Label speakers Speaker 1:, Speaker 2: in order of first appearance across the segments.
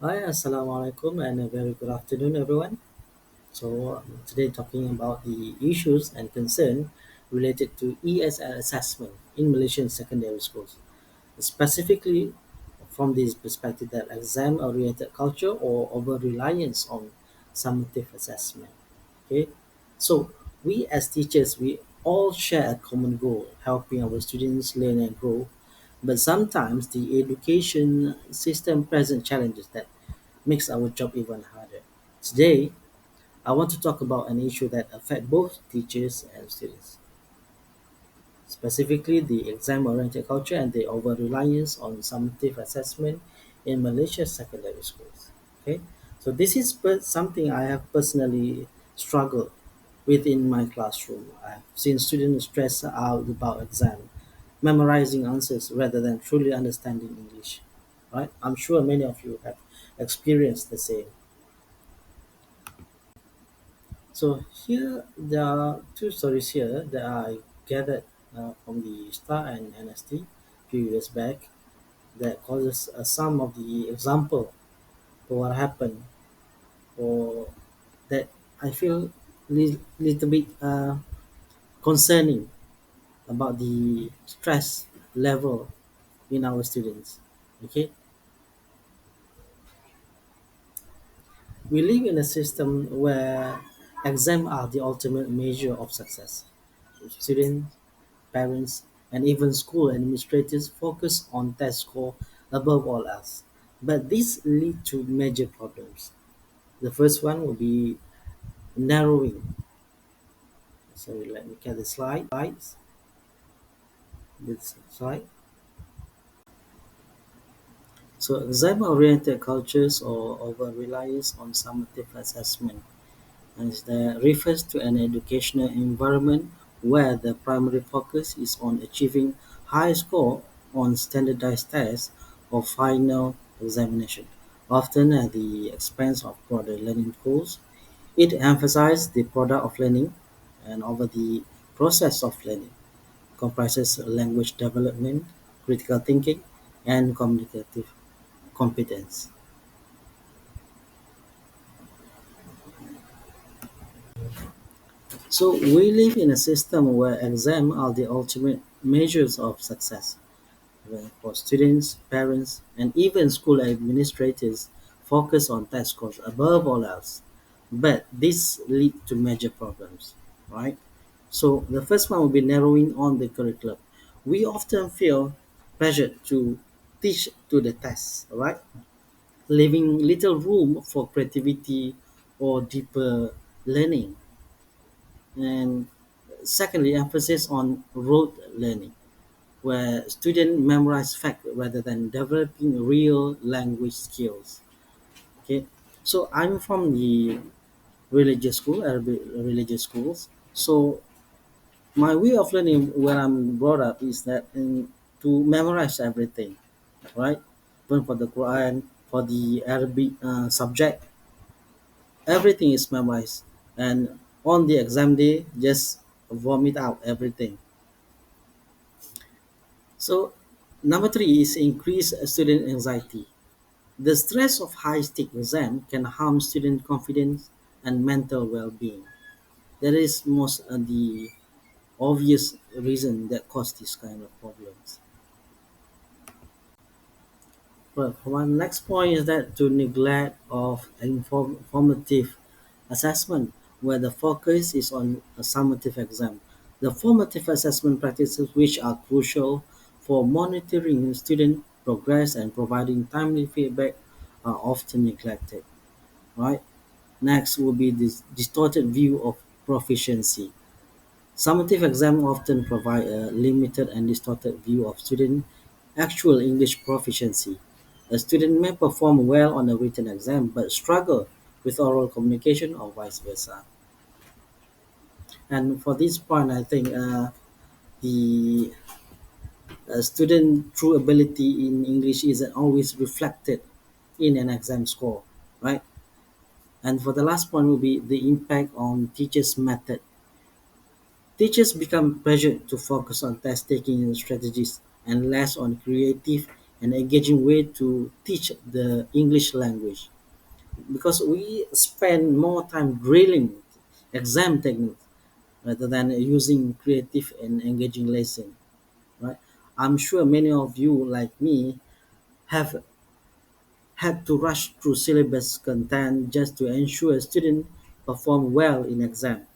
Speaker 1: Hi, assalamu alaikum, and a very good afternoon, everyone. Today talking about the issues and concern related to ESL assessment in Malaysian secondary schools, specifically from this perspective that exam-oriented culture or over-reliance on summative assessment. Okay, so we as teachers, we all share a common goal, helping our students learn and grow. But sometimes the education system present challenges that makes our job even harder. Today, I want to talk about an issue that affects both teachers and students, specifically the exam-oriented culture and the over-reliance on summative assessment in Malaysia's secondary schools. Okay, so this is something I have personally struggled with in my classroom. I've seen students stress out about exam, memorizing answers rather than truly understanding English. Right? I'm sure many of you have experienced the same. So here there are two stories here that I gathered from the Star and NST few years back that causes some of the example for what happened or that I feel little bit concerning about the stress level in our students. Okay, we live in a system where exams are the ultimate measure of success. Students, parents, and even school administrators focus on test score above all else. But this lead to major problems. The first one will be narrowing. So let me get the slides. This slide. So exam-oriented cultures or over-reliance on summative assessment as that refers to an educational environment where the primary focus is on achieving high score on standardized tests or final examination, often at the expense of broader learning goals. It emphasizes the product of learning and over the process of learning, comprises language development, critical thinking, and communicative competence. So we live in a system where exams are the ultimate measures of success, where for students, parents, and even school administrators focus on test scores above all else. But this lead to major problems, right? So the first one will be narrowing on the curriculum. We often feel pressured to teach to the test, right? Leaving little room for creativity or deeper learning. And secondly, emphasis on rote learning, where students memorize fact rather than developing real language skills. Okay, so I'm from the religious school, Arabic religious schools. So my way of learning where I'm brought up is that to memorize everything, right? Even for the Quran, for the Arabic subject, everything is memorized, and on the exam day, just vomit out everything. So number three is increase student anxiety. The stress of high-stake exam can harm student confidence and mental well-being. That is most the obvious reason that cause this kind of problems. But one next point is that to neglect of formative assessment, where the focus is on a summative exam. The formative assessment practices which are crucial for monitoring student progress and providing timely feedback are often neglected. Right? Next will be this distorted view of proficiency. Summative exams often provide a limited and distorted view of student actual English proficiency. A student may perform well on a written exam but struggle with oral communication or vice versa. And for this point, I think the student true ability in English isn't always reflected in an exam score, right? And for the last point will be the impact on teachers' method. Teachers become pressured to focus on test taking strategies and less on creative and engaging way to teach the English language, because we spend more time drilling exam techniques rather than using creative and engaging lesson, right? I'm sure many of you like me have had to rush through syllabus content just to ensure students perform well in exam.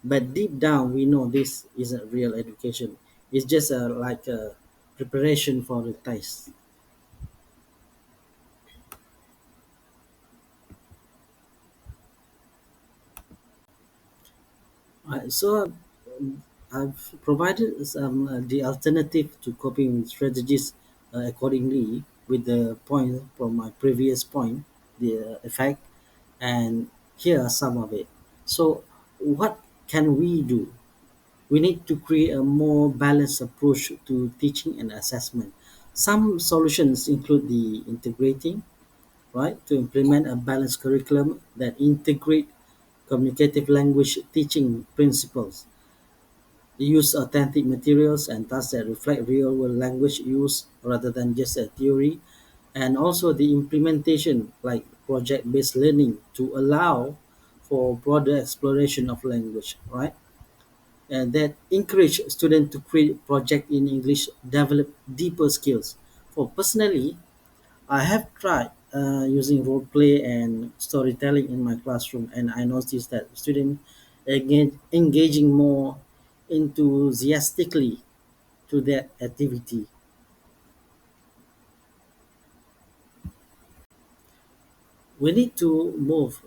Speaker 1: But deep down, we know this isn't real education. It's just like a preparation for the test. So I've provided some the alternative to coping strategies accordingly with the point from my previous point, the effect, and here are some of it. So what can we do? We need to create a more balanced approach to teaching and assessment. Some solutions include the integrating, right, to implement a balanced curriculum that integrate communicative language teaching principles, use authentic materials and tasks that reflect real world language use rather than just a theory, and also the implementation like project based learning to allow for broader exploration of language, right? And that encourage students to create project in English, develop deeper skills. For personally, I have tried using role play and storytelling in my classroom, and I noticed that students engaging more enthusiastically to that activity. We need to move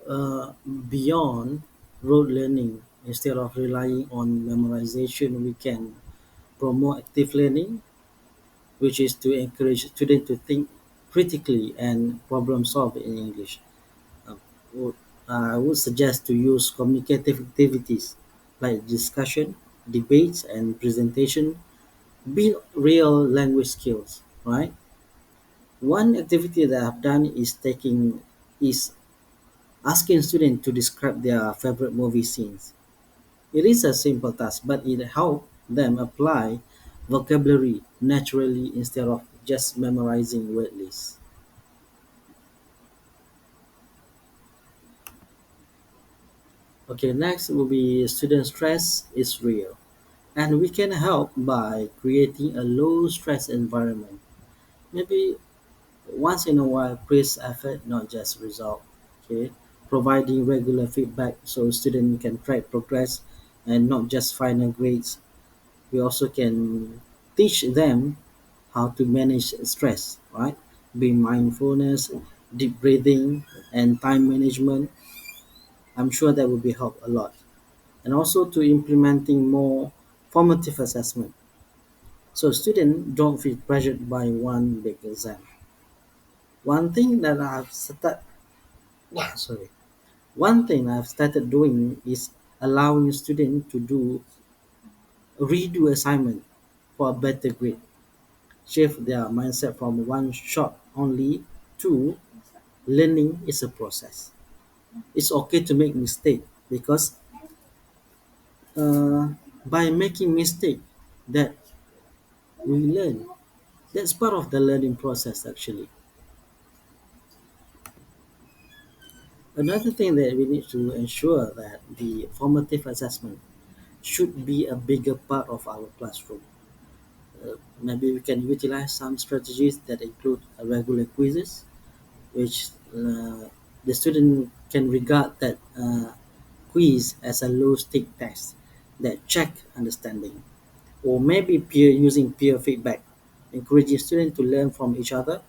Speaker 1: beyond rote learning. Instead of relying on memorization, we can promote active learning, which is to encourage students to think critically and problem solve in English. Uh, would- I would suggest to use communicative activities like discussion, debates, and presentation, build real language skills, right? One activity that I've done is asking students to describe their favorite movie scenes. It is a simple task, but it helps them apply vocabulary naturally instead of just memorizing word lists. Okay, next will be student stress is real. And we can help by creating a low stress environment. Maybe once in a while, praise effort, not just result. Okay, providing regular feedback so student can track progress and not just final grades. We also can teach them how to manage stress, right? Being mindfulness, deep breathing, and time management. I'm sure that will be help a lot. And also to implementing more formative assessment. So students don't feel pressured by one big exam. One thing that I've started, sorry, one thing I've started doing is allowing students to do redo assignment for a better grade. Shift their mindset from one shot only to learning is a process. It's okay to make mistake because uh, by making mistake that we learn. That's part of the learning process actually. Another thing that we need to ensure that the formative assessment should be a bigger part of our classroom. Maybe we can utilize some strategies that include regular quizzes, which the student can regard that quiz as a low-stake test that check understanding, or maybe using peer feedback, encouraging students to learn from each other.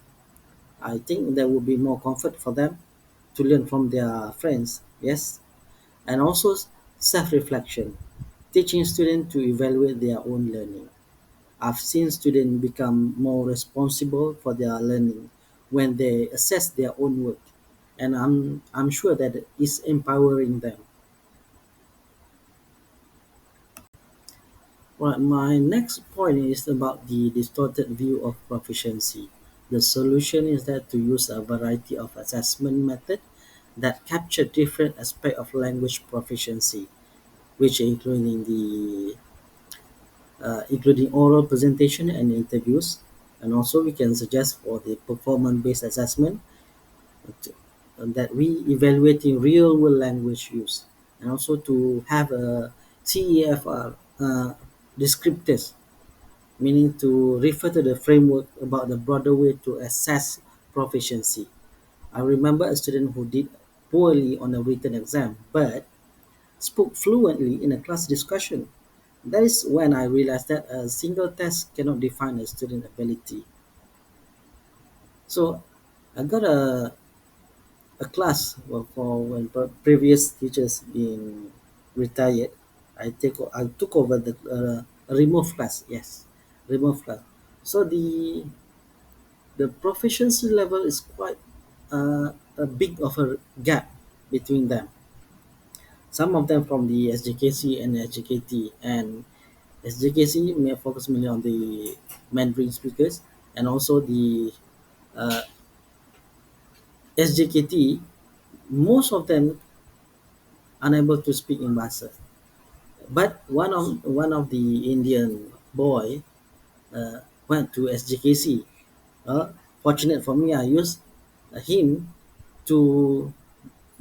Speaker 1: I think there will be more comfort for them to learn from their friends. Yes, and also self-reflection, teaching students to evaluate their own learning. I've seen students become more responsible for their learning when they assess their own work, and I'm sure that it's empowering them. Right, my next point is about the distorted view of proficiency. The solution is that to use a variety of assessment methods that capture different aspects of language proficiency, which including oral presentation and interviews, And also we can suggest for the performance-based assessment to- that we evaluating real-world language use, and also to have a CEFR descriptors, meaning to refer to the framework about the broader way to assess proficiency. I remember a student who did poorly on a written exam, but spoke fluently in a class discussion. That is when I realized that a single test cannot define a student ability. So I got a class for when previous teachers been retired. I took over the remove class. Yes, remove class. So the proficiency level is quite a big of a gap between them. Some of them from the SJKC and SJKT, and SJKC may focus mainly on the Mandarin speakers, and also the uh, SJKT. Most of them unable to speak in Bahasa, but one of the Indian boy went to SJKC. Fortunate for me, I used him to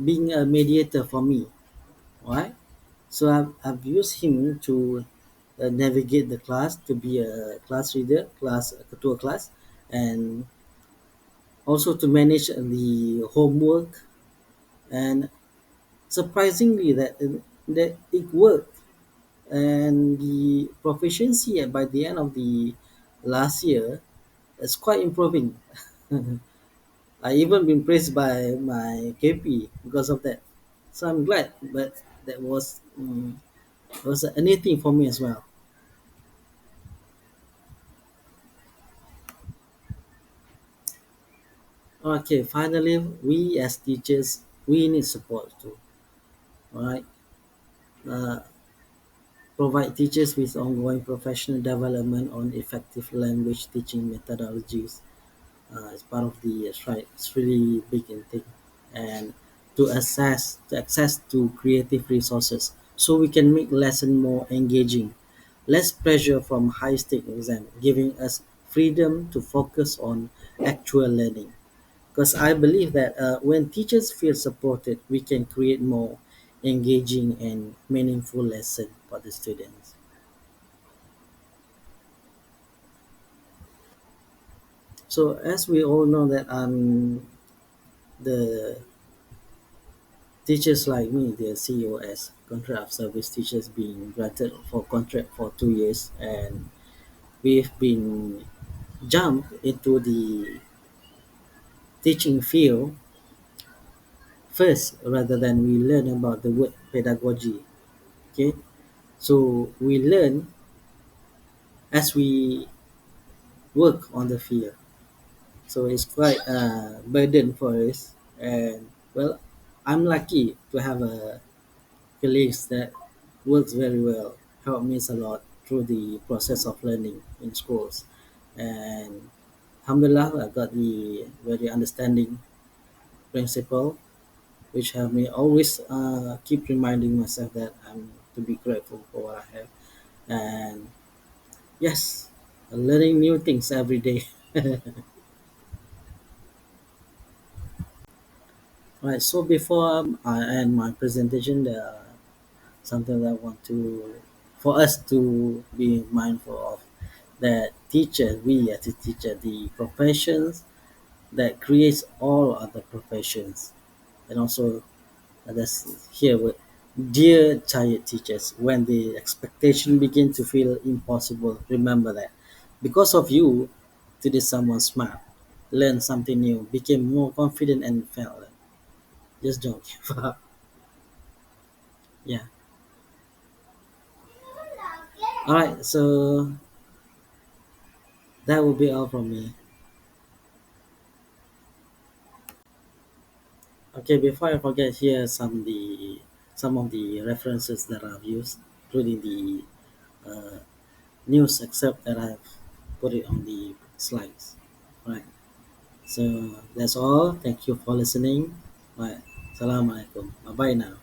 Speaker 1: being a mediator for me. Right? So I've used him to navigate the class, to be a class leader, class ketua class, and also to manage the homework. And surprisingly, that it worked, and the proficiency by the end of the last year is quite improving. I even been praised by my KP because of that. So I'm glad, but that was a new thing for me as well. Okay, finally, we as teachers, we need support too, right? Uh, Provide teachers with ongoing professional development on effective language teaching methodologies. It's part of the right. It's really big and thing, and to access to creative resources, so we can make lesson more engaging, less pressure from high stake exam, giving us freedom to focus on actual learning. Because I believe that when teachers feel supported, we can create more engaging and meaningful lesson for the students. So as we all know that the teachers like me, the COS, contract of service teachers, being granted for contract for 2 years, and we've been jumped into the teaching field first rather than we learn about the word pedagogy. Okay, so we learn as we work on the field. So it's quite a burden for us. And well, I'm lucky to have a colleagues that works very well, help me a lot through the process of learning in schools. And alhamdulillah, I got the very understanding principal, which help me always keep reminding myself that I'm to be grateful for what I have. And yes, learning new things every day. Right. So before I end my presentation, there are something that I want to, for us to be mindful of, that teacher, we as a teacher, the professions that creates all other professions, and also that's here with dear tired teachers. When the expectation begin to feel impossible, remember that because of you, today someone smart, learn something new, became more confident, and felt it. Just don't give up. Yeah. All right. So that will be all from me. Okay. Before I forget, here are some of the references that I've used, including the uh, news excerpt that I've put it on the slides. All right. So that's all. Thank you for listening. Right. Assalamualaikum. Bye bye now.